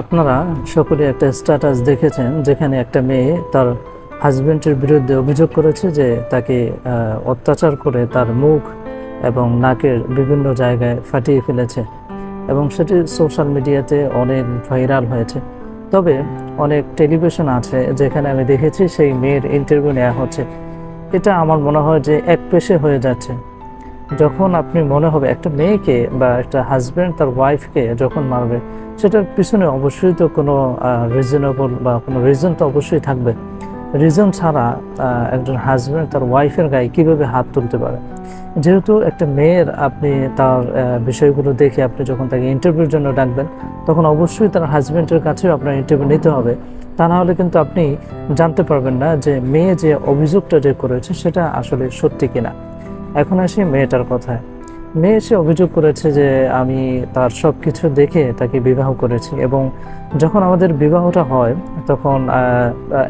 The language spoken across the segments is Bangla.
আপনারা সকলে একটা স্ট্যাটাস দেখেছেন যেখানে একটা মেয়ে তার হাজবেন্ডের বিরুদ্ধে অভিযোগ করেছে যে তাকে অত্যাচার করে তার মুখ এবং নাকের বিভিন্ন জায়গায় ফাটিয়ে ফেলেছে এবং সেটি সোশ্যাল মিডিয়াতে অনেক ভাইরাল হয়েছে। তবে অনেক টেলিভিশন আছে যেখানে আমি দেখেছি সেই মেয়ের ইন্টারভিউ নেওয়া হচ্ছে। এটা আমার মনে হয় যে একপেশে হয়ে যাচ্ছে। যখন আপনি মনে হবে একটা মেয়েকে বা একটা হাজব্যান্ড তার ওয়াইফকে যখন মারবে, সেটার পিছনে অবশ্যই তো কোনো রিজনেবল বা কোনো রিজন তো অবশ্যই থাকবে। রিজন ছাড়া একজন হাজব্যান্ড তার ওয়াইফের গায়ে কীভাবে হাত তুলতে পারে? যেহেতু একটা মেয়ের আপনি তার বিষয়গুলো দেখে আপনি যখন তাকে ইন্টারভিউর জন্য ডাকবেন, তখন অবশ্যই তার হাজব্যান্ডের কাছেও আপনার ইন্টারভিউ নিতে হবে। তা না হলে কিন্তু আপনি জানতে পারবেন না যে মেয়ে যে অভিযোগটা যে করেছে সেটা আসলে সত্যি কিনা। এখন আসি মেয়েটার কথায়। মেয়ে সে অভিযোগ করেছে যে আমি তার সব কিছু দেখে তাকে বিবাহ করেছি, এবং যখন আমাদের বিবাহটা হয় তখন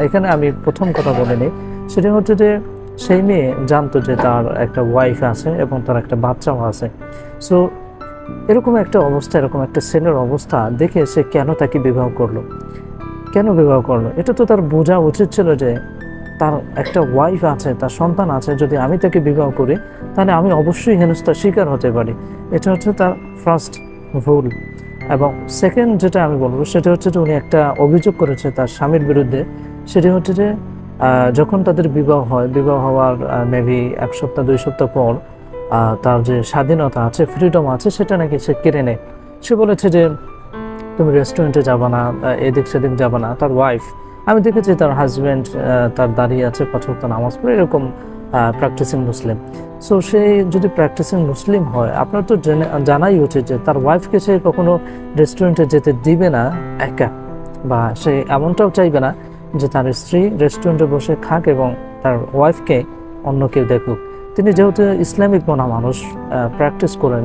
এখানে আমি প্রথম কথা বলে নিই, সেটা হচ্ছে যে সেই মেয়ে জানতো যে তার একটা ওয়াইফ আছে এবং তার একটা বাচ্চাও আছে। সো এরকম একটা অবস্থা, এরকম একটা ছেলের অবস্থা দেখে সে কেন তাকে বিবাহ করলো? কেন বিবাহ করলো? এটা তো তার বোঝা উচিত ছিল যে তার একটা ওয়াইফ আছে, তার সন্তান আছে, যদি আমি তাকে বিবাহ করি তাহলে আমি অবশ্যই হেনস্থার শিকার হতে পারি। এটা হচ্ছে তার ফার্স্ট ভুল। এবং সেকেন্ড যেটা আমি বলবো সেটা হচ্ছে যে উনি একটা অভিযোগ করেছে তার স্বামীর বিরুদ্ধে। সেটি হচ্ছে যে যখন তাদের বিবাহ হয়, বিবাহ হওয়ার মেবি 1 সপ্তাহ 2 সপ্তাহ পর তার যে স্বাধীনতা আছে, ফ্রিডম আছে, সেটা নাকি সে কেড়ে নেয়। সে বলেছে যে তুমি রেস্টুরেন্টে যাবা না, এদিক সেদিক যাবা না। তার ওয়াইফ, আমি দেখেছি তার হাজব্যান্ড তার দাঁড়িয়ে আছে 5 ওয়াক্ত নামাজ পড়ে, এরকম প্র্যাকটিসিং মুসলিম। সো সে যদি প্র্যাকটিসিং মুসলিম হয়, আপনার তো জানাই উচিত যে তার ওয়াইফকে সে কখনো রেস্টুরেন্টে যেতে দিবে না একা, বা সে এমনটাও চাইবে না যে তার স্ত্রী রেস্টুরেন্টে বসে খাক এবং তার ওয়াইফকে অন্য কেউ দেখুক। তিনি যেহেতু ইসলামিক মনা মানুষ, প্র্যাকটিস করেন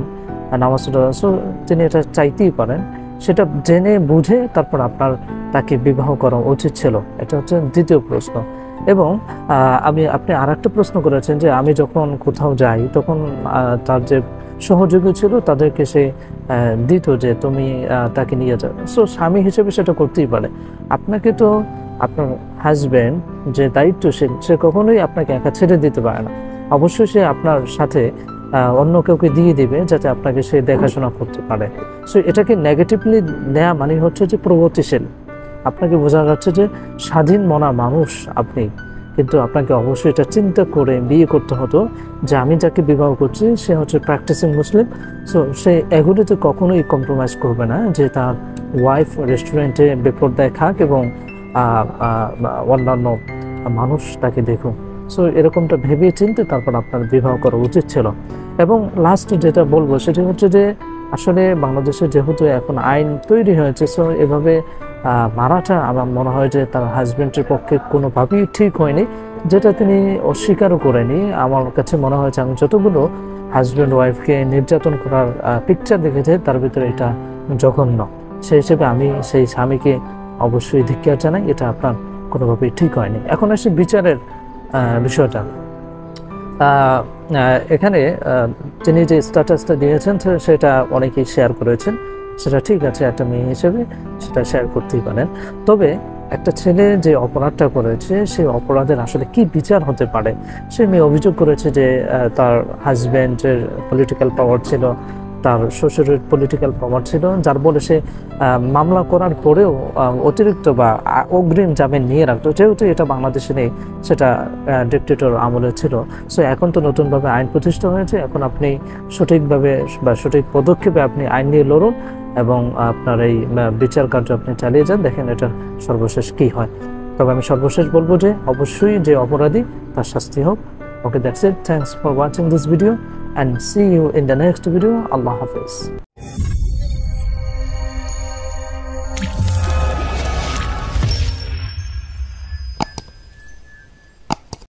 নামাজটা, সো তিনি এটা চাইতেই পারেন। সেটা জেনে বুঝে তারপর আপনার তাকে বিবাহ করা উচিত ছিল। এটা হচ্ছে দ্বিতীয় প্রশ্ন। এবং আপনি আর একটা প্রশ্ন করেছেন যে আমি যখন কোথাও যাই তখন তার যে সহযোগী ছিল তাদেরকে সে দিত যে তুমি তাকে নিয়ে যাও। সো স্বামী হিসেবে সেটা করতেই পারে। আপনাকে তো আপনার হাজব্যান্ড যে দায়িত্বশীল, সে কখনোই আপনাকে একা ছেড়ে দিতে পারে না। অবশ্যই সে আপনার সাথে অন্য কাউকে দিয়ে দিবে যাতে আপনাকে সে দেখাশোনা করতে পারে। সো এটাকে নেগেটিভলি নেওয়া মানে হচ্ছে যে প্রগতিশীল। আপনাকে বোঝা যাচ্ছে যে স্বাধীন মনা মানুষ আপনি, কিন্তু আপনাকে অবশ্যই এটা চিন্তা করে বিয়ে করতে হতো যে আমি যাকে বিবাহ করছি সে হচ্ছে প্র্যাকটিসিং মুসলিম। সো সে এগুলিতে কখনোই কম্প্রোমাইজ করবে না যে তার ওয়াইফ রেস্টুরেন্টে বেপরদায় খাক এবং অন্যান্য মানুষ তাকে দেখুক। সো এরকমটা ভেবে চিনতে তারপর আপনার বিবাহ করা উচিত ছিল। এবং লাস্ট যেটা বলবো সেটা হচ্ছে যে আসলে বাংলাদেশে যেহেতু এখন আইন তৈরি হয়েছে, সো এভাবে মারাটা আমার মনে হয় যে তার হাজব্যান্ডের পক্ষে কোনোভাবেই ঠিক হয়নি, যেটা তিনি অস্বীকারও করেনি। আমার কাছে মনে হয়েছে আমি যতগুলো হাজব্যান্ড ওয়াইফকে নির্যাতন করার পিকচার দেখেছি তার ভিতরে এটা জঘন্য। সেই হিসেবে আমি সেই স্বামীকে অবশ্যই ধিক্কার জানাই। এটা আপনার কোনোভাবেই ঠিক হয়নি। এখন আসি বিচারের বিষয়টা। এখানে তিনি যে স্ট্যাটাসটা দিয়েছেন সেটা অনেকেই শেয়ার করেছেন, সেটা ঠিক আছে, একটা মেয়ে হিসেবে সেটা শেয়ার করতেই পারেন। তবে একটা ছেলে যে অপরাধটা করেছে সেই অপরাধের আসলে কি বিচার হতে পারে? সে মেয়ে অভিযোগ করেছে যে তার হাজব্যান্ডের পলিটিক্যাল পাওয়ার ছিল, তার শ্বশুরের পলিটিক্যাল পাওয়ার ছিল, যার বলে সে মামলা করার পরেও অতিরিক্ত বা অগ্রিম জামিন নিয়ে রাখতো। যেহেতু এটা বাংলাদেশে নেই, সেটা ডিক্টেটর আমলে ছিল। সো এখন তো নতুনভাবে আইন প্রতিষ্ঠা হয়েছে, এখন আপনি সঠিকভাবে বা সঠিক পদক্ষেপে আপনি আইন নিয়ে লড়ুন এবং আপনার এই বিচার কার্য আপনি চালিয়ে যান, দেখেন এটা সর্বশেষ কি হয়। তবে আমি সর্বশেষ বলবো যে অবশ্যই যে অপরাধী তার শাস্তি হোক। Okay, that's it. Thanks for watching this video and see you in the next video. Allah Hafiz.